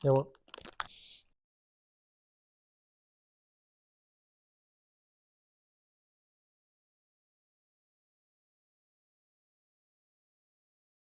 Andiamo.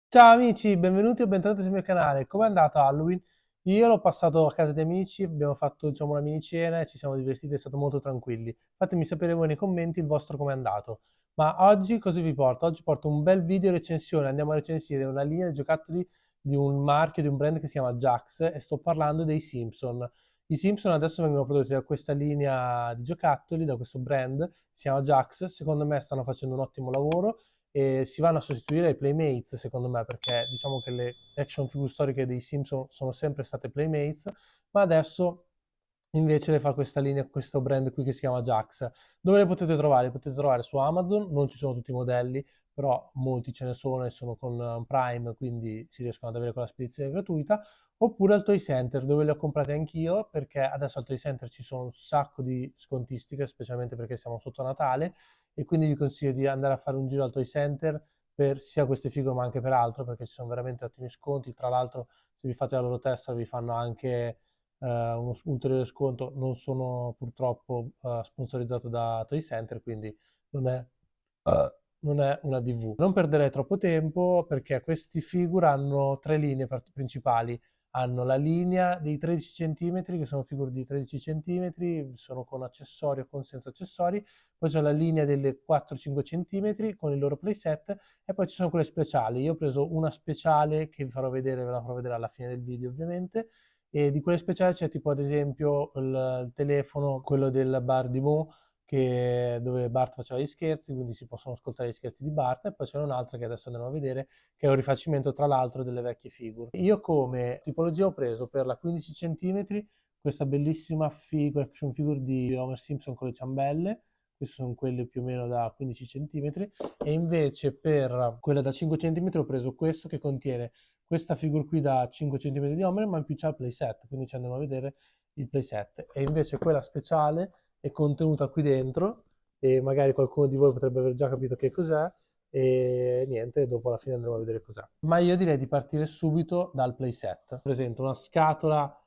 Ciao amici, benvenuti o bentornati sul mio canale. Com'è andato Halloween? Io l'ho passato a casa di amici, abbiamo fatto diciamo una mini cena e ci siamo divertiti, è stato molto tranquilli. Fatemi sapere voi nei commenti il vostro com'è andato. Ma oggi cosa vi porto? Oggi porto un bel video recensione, andiamo a recensire una linea di giocattoli di un marchio, di un brand che si chiama Jax e sto parlando dei Simpson. I Simpson adesso vengono prodotti da questa linea di giocattoli, da questo brand, si chiama Jax, secondo me stanno facendo un ottimo lavoro e si vanno a sostituire ai Playmates secondo me perché diciamo che le action figure storiche dei Simpson sono sempre state Playmates ma adesso invece le fa questa linea, questo brand qui che si chiama Jax. Dove le potete trovare? Le potete trovare su Amazon, non ci sono tutti i modelli, però molti ce ne sono e sono con Prime, quindi si riescono ad avere con la spedizione gratuita, oppure al Toy Center, dove le ho comprate anch'io, perché adesso al Toy Center ci sono un sacco di scontistiche, specialmente perché siamo sotto Natale, e quindi vi consiglio di andare a fare un giro al Toy Center per sia queste figure ma anche per altro, perché ci sono veramente ottimi sconti. Tra l'altro, se vi fate la loro testa, vi fanno anche uno ulteriore sconto. Non sono purtroppo sponsorizzato da Toy Center, quindi non è, non è una DV. Non perderei troppo tempo perché questi figure hanno tre linee principali. Hanno la linea dei 13 cm, che sono figure di 13 cm, sono con accessori o con senza accessori, poi c'è la linea delle 4-5 cm con il loro playset e poi ci sono quelle speciali. Io ho preso una speciale che vi farò vedere, ve la farò vedere alla fine del video ovviamente, e di quelle speciali c'è tipo ad esempio il telefono, quello del bar di Mo, dove Bart faceva gli scherzi, quindi si possono ascoltare gli scherzi di Bart, e poi c'è un'altra che adesso andremo a vedere, che è un rifacimento tra l'altro delle vecchie figure. Io come tipologia ho preso per la 15 cm questa bellissima action figure di Homer Simpson con le ciambelle, queste sono quelle più o meno da 15 cm, e invece per quella da 5 cm ho preso questo che contiene questa figure qui da 5 cm di Homer, ma in più c'è il playset, quindi ci andiamo a vedere il playset. E invece quella speciale è contenuta qui dentro e magari qualcuno di voi potrebbe aver già capito che cos'è e niente, dopo alla fine andremo a vedere cos'è. Ma io direi di partire subito dal playset. Presento una scatola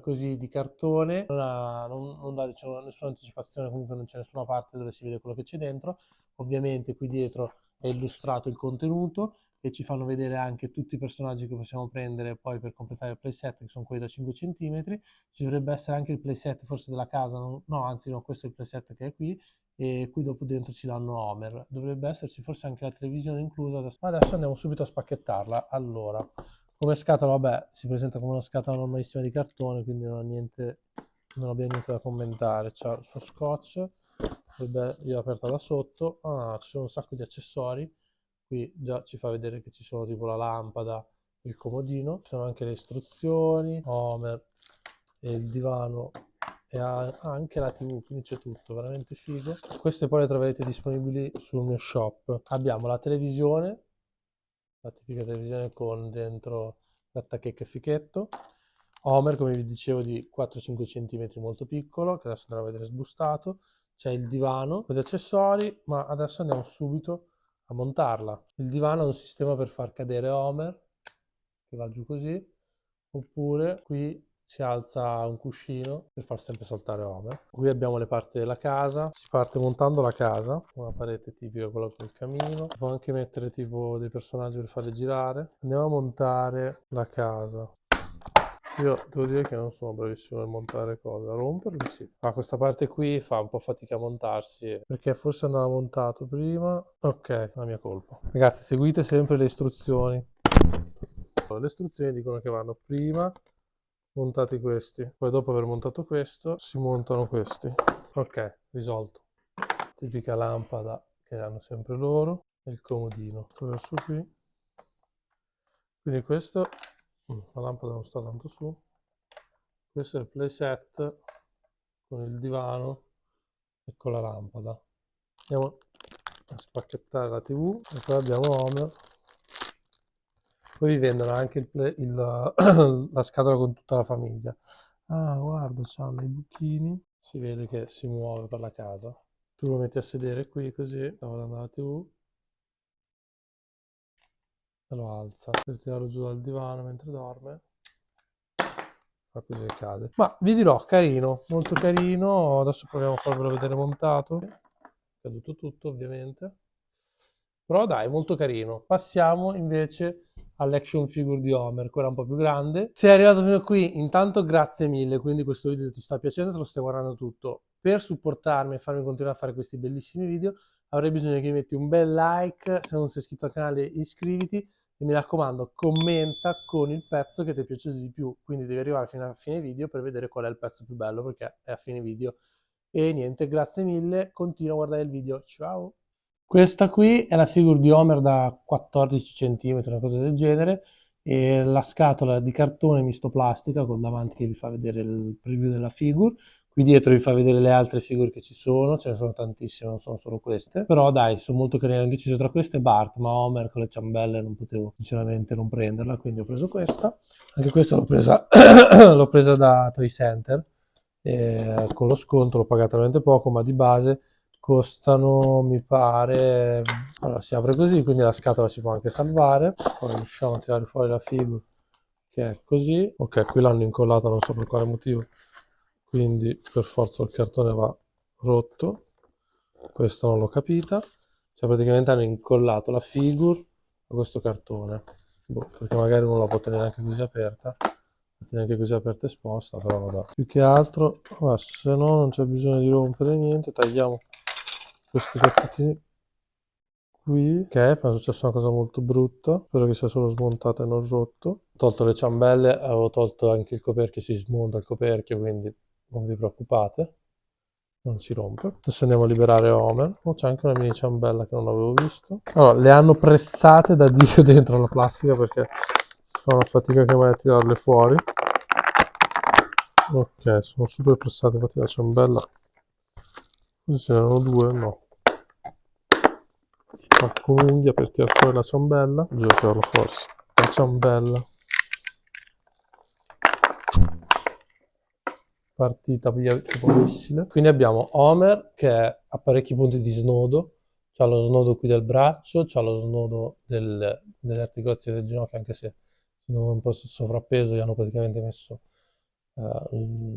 così di cartone, non dà diciamo, nessuna anticipazione, comunque non c'è nessuna parte dove si vede quello che c'è dentro. Ovviamente qui dietro è illustrato il contenuto e ci fanno vedere anche tutti i personaggi che possiamo prendere poi per completare il playset, che sono quelli da 5 cm. Ci dovrebbe essere anche il playset forse della casa, no, anzi no, questo è il playset che è qui, e qui dopo dentro ci danno Homer. Dovrebbe esserci forse anche la televisione inclusa. Adesso andiamo subito a spacchettarla. Allora, come scatola, vabbè, si presenta come una scatola normalissima di cartone, quindi non abbiamo niente da commentare. C'ha il suo scotch, io l'ho aperta da sotto. Ci sono un sacco di accessori. Qui già ci fa vedere che ci sono tipo la lampada, il comodino, ci sono anche le istruzioni, Homer e il divano e anche la TV, quindi c'è tutto, veramente figo. Queste poi le troverete disponibili sul mio shop. Abbiamo la televisione, la tipica televisione con dentro l'attacchecchio e fichetto. Homer, come vi dicevo, di 4-5 cm, molto piccolo, che adesso andrò a vedere sbustato. C'è il divano con gli accessori, ma adesso andiamo subito a montarla. Il divano è un sistema per far cadere Homer, che va giù così, oppure qui si alza un cuscino per far sempre saltare Homer. Qui abbiamo le parti della casa, si parte montando la casa, una parete tipica quella col camino, si può anche mettere tipo dei personaggi per farli girare. Andiamo a montare la casa. Io devo dire che non sono bravissimo nel montare cose, a romperli sì. Ma questa parte qui fa un po' fatica a montarsi, perché forse andava montato prima. Ok, la mia colpa. Ragazzi, seguite sempre le istruzioni. Le istruzioni dicono che vanno prima montati questi, poi dopo aver montato questo si montano questi. Ok, risolto. Tipica lampada che hanno sempre loro e il comodino. Questo verso qui. Quindi questo, la lampada non sta tanto su. Questo è il playset con il divano e con la lampada. Andiamo a spacchettare la TV e poi abbiamo Homer. Poi vi vendono anche la scatola con tutta la famiglia. Ah, guarda, c'hanno i buchini. Si vede che si muove per la casa. Tu lo metti a sedere qui così, davanti alla TV, e lo alza. Per tirarlo giù dal divano mentre dorme. qua così cade. Ma vi dirò, carino, molto carino. Adesso proviamo a farvelo vedere montato. È caduto tutto ovviamente. Però dai, molto carino. Passiamo invece all'action figure di Homer, quella un po' più grande. Se è arrivato fino a qui, intanto grazie mille, quindi questo video ti sta piacendo, te lo stai guardando tutto. Per supportarmi e farmi continuare a fare questi bellissimi video, avrei bisogno che mi metti un bel like, se non sei iscritto al canale iscriviti e mi raccomando commenta con il pezzo che ti è piaciuto di più, quindi devi arrivare fino a fine video per vedere qual è il pezzo più bello perché è a fine video. E niente, grazie mille, continua a guardare il video, ciao! Questa qui è la figure di Homer da 14 cm, una cosa del genere, e la scatola di cartone misto plastica col davanti che vi fa vedere il preview della figure. Qui dietro vi fa vedere le altre figure che ci sono, ce ne sono tantissime, non sono solo queste. Però dai, sono molto carine, ho deciso tra queste e Bart, ma Homer con le ciambelle non potevo sinceramente non prenderla, quindi ho preso questa. Anche questa l'ho presa, l'ho presa da Toy Center, con lo sconto l'ho pagata veramente poco, ma di base costano, mi pare, allora si apre così, quindi la scatola si può anche salvare. Ora riusciamo a tirare fuori la figura che è così. Ok, qui l'hanno incollata, non so per quale motivo, quindi per forza il cartone va rotto. Questo non l'ho capita, cioè praticamente hanno incollato la figure a questo cartone, boh, perché magari non la può tenere anche così aperta, neanche così aperta e esposta, però vabbè. Più che altro, se no non c'è bisogno di rompere niente, tagliamo questi pezzettini qui. Ok, penso sia successo una cosa molto brutta, spero che sia solo smontato e non rotto. Ho tolto le ciambelle, avevo tolto anche il coperchio, si smonta il coperchio, quindi non vi preoccupate, non si rompe. Adesso andiamo a liberare Homer. Oh, c'è anche una mini ciambella che non avevo visto. Allora, le hanno pressate da Dio dentro la plastica perché si fa una fatica che mai a tirarle fuori. Ok, sono super pressate, infatti la ciambella, così ce n'erano due, no. Con un'unghia per tirare fuori la ciambella, bisogna tirarla fuori, la ciambella. Partita via tipo missile. Quindi abbiamo Homer che ha parecchi punti di snodo, c'ha lo snodo qui del braccio, c'ha lo snodo delle articolazioni del ginocchio, anche se sono un po' sovrappeso, gli hanno praticamente messo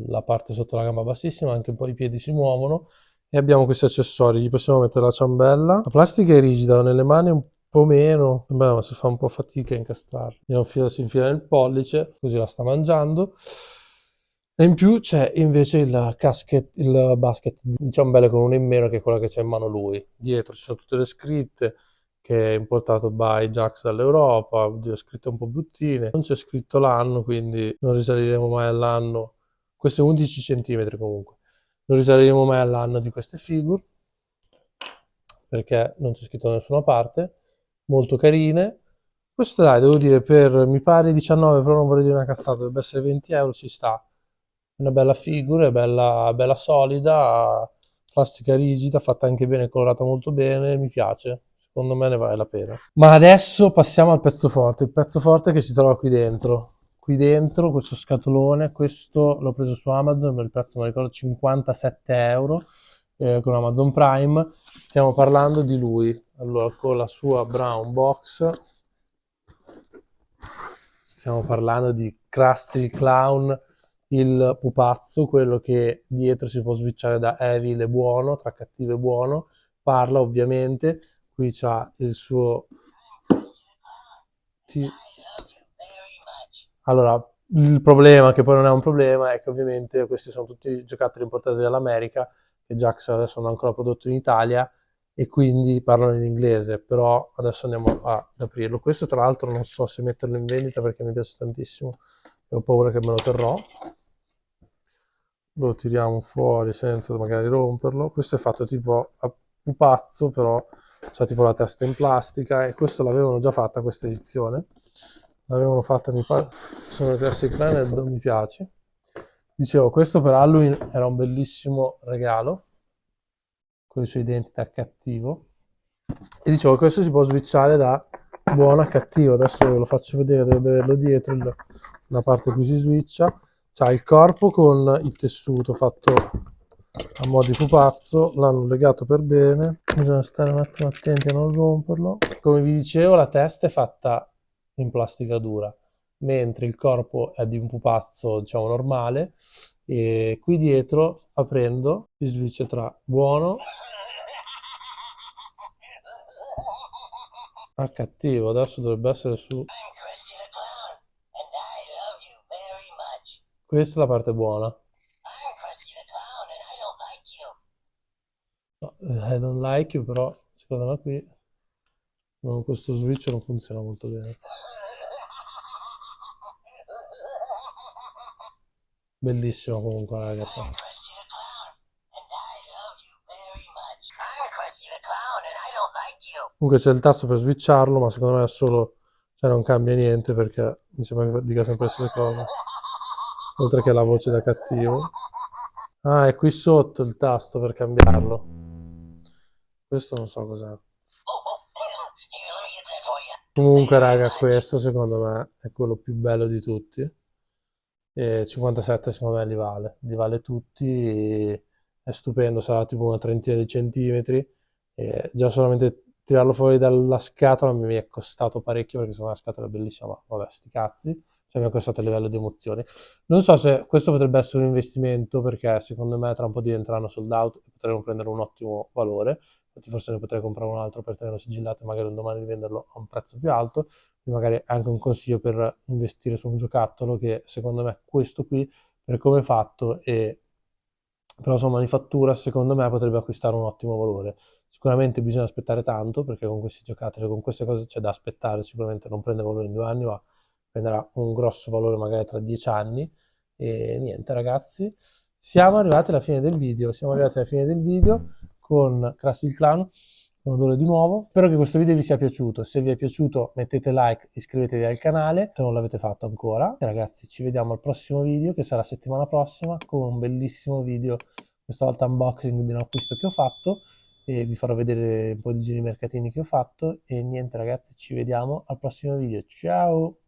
la parte sotto la gamba bassissima, anche un po' i piedi si muovono. E abbiamo questi accessori, gli possiamo mettere la ciambella. La plastica è rigida, nelle mani un po' meno, beh, ma si fa un po' fatica a incastrarla. Si infila nel pollice, così la sta mangiando. E in più c'è invece il basket di ciambelle con una in meno che è quella che c'è in mano lui. Dietro ci sono tutte le scritte che è importato by Jax dall'Europa, oddio, scritte un po' bruttine. Non c'è scritto l'anno, quindi non risaliremo mai all'anno. Questo è 11 cm comunque. Non risaliremo mai all'anno di queste figure perché non c'è scritto da nessuna parte. Molto carine. Questo dai, devo dire, per mi pare 19, però non vorrei dire una cazzata, dovrebbe essere 20 euro, ci sta. Una bella figura, è bella solida, plastica rigida, fatta anche bene, colorata molto bene, mi piace. Secondo me ne vale la pena. Ma adesso passiamo al pezzo forte, il pezzo forte che si trova qui dentro. Qui dentro, questo scatolone, questo l'ho preso su Amazon, per il prezzo mi ricordo 57 euro, con Amazon Prime. Stiamo parlando di lui, allora con la sua brown box. Stiamo parlando di Krusty il Clown, il pupazzo, quello che dietro si può switchare da evil e buono, tra cattivo e buono. Parla ovviamente, qui c'ha il suo... Allora, il problema, che poi non è un problema, è che ovviamente questi sono tutti giocattoli importati dall'America, che Jax adesso non ha ancora prodotto in Italia, e quindi parlano in inglese, però adesso andiamo ad aprirlo. Questo tra l'altro non so se metterlo in vendita perché mi piace tantissimo e ho paura che me lo terrò. Lo tiriamo fuori senza magari romperlo. Questo è fatto tipo a pupazzo, però c'ha tipo la testa in plastica, e questo l'avevano già fatta questa edizione. L'avevano fatta, mi pare, sono Classic Line e non mi piace. Dicevo, questo per Halloween era un bellissimo regalo, con i suoi denti da cattivo. E dicevo, questo si può switchare da buono a cattivo. Adesso ve lo faccio vedere, dovrebbe averlo dietro, la parte in cui si switcha. C'ha il corpo con il tessuto fatto a mo' di pupazzo, l'hanno legato per bene, bisogna stare un attimo attenti a non romperlo. Come vi dicevo, la testa è fatta in plastica dura, mentre il corpo è di un pupazzo, diciamo, normale. E qui dietro, aprendo, si switcha tra buono a cattivo. Adesso dovrebbe essere su. Questa è la parte buona. No, I don't like you, però secondo me qui questo switch non funziona molto bene. Bellissimo comunque, ragazzi. Comunque c'è il tasto per switcharlo, ma secondo me è solo, cioè non cambia niente perché mi sembra che dica sempre le stesse cose. Oltre che la voce da cattivo. Ah, è qui sotto il tasto per cambiarlo. Questo non so cos'è. Comunque, raga, questo secondo me è quello più bello di tutti. E 57 secondo me li vale tutti. È stupendo, sarà tipo una trentina di centimetri. E già solamente tirarlo fuori dalla scatola mi è costato parecchio perché secondo me la scatola è bellissima, ma vabbè, sti cazzi. Cioè mi è costato a livello di emozioni. Non so se questo potrebbe essere un investimento perché secondo me tra un po' diventeranno sold out e potremo prendere un ottimo valore. Infatti forse ne potrei comprare un altro per tenerlo sigillato e magari un domani rivenderlo a un prezzo più alto. Quindi magari anche un consiglio per investire su un giocattolo che secondo me questo qui, per come è fatto e per la sua manifattura, secondo me potrebbe acquistare un ottimo valore. Sicuramente bisogna aspettare tanto perché con questi giocattoli, con queste cose c'è da aspettare, sicuramente non prende valore in 2 anni, ma prenderà un grosso valore magari tra 10 anni. E niente ragazzi, siamo arrivati alla fine del video con Crash Clan, un odore di nuovo. Spero che questo video vi sia piaciuto. Se vi è piaciuto mettete like, iscrivetevi al canale se non l'avete fatto ancora. E ragazzi, ci vediamo al prossimo video che sarà settimana prossima con un bellissimo video, questa volta unboxing di un acquisto che ho fatto e vi farò vedere un po' di giri mercatini che ho fatto. E niente ragazzi, ci vediamo al prossimo video. Ciao!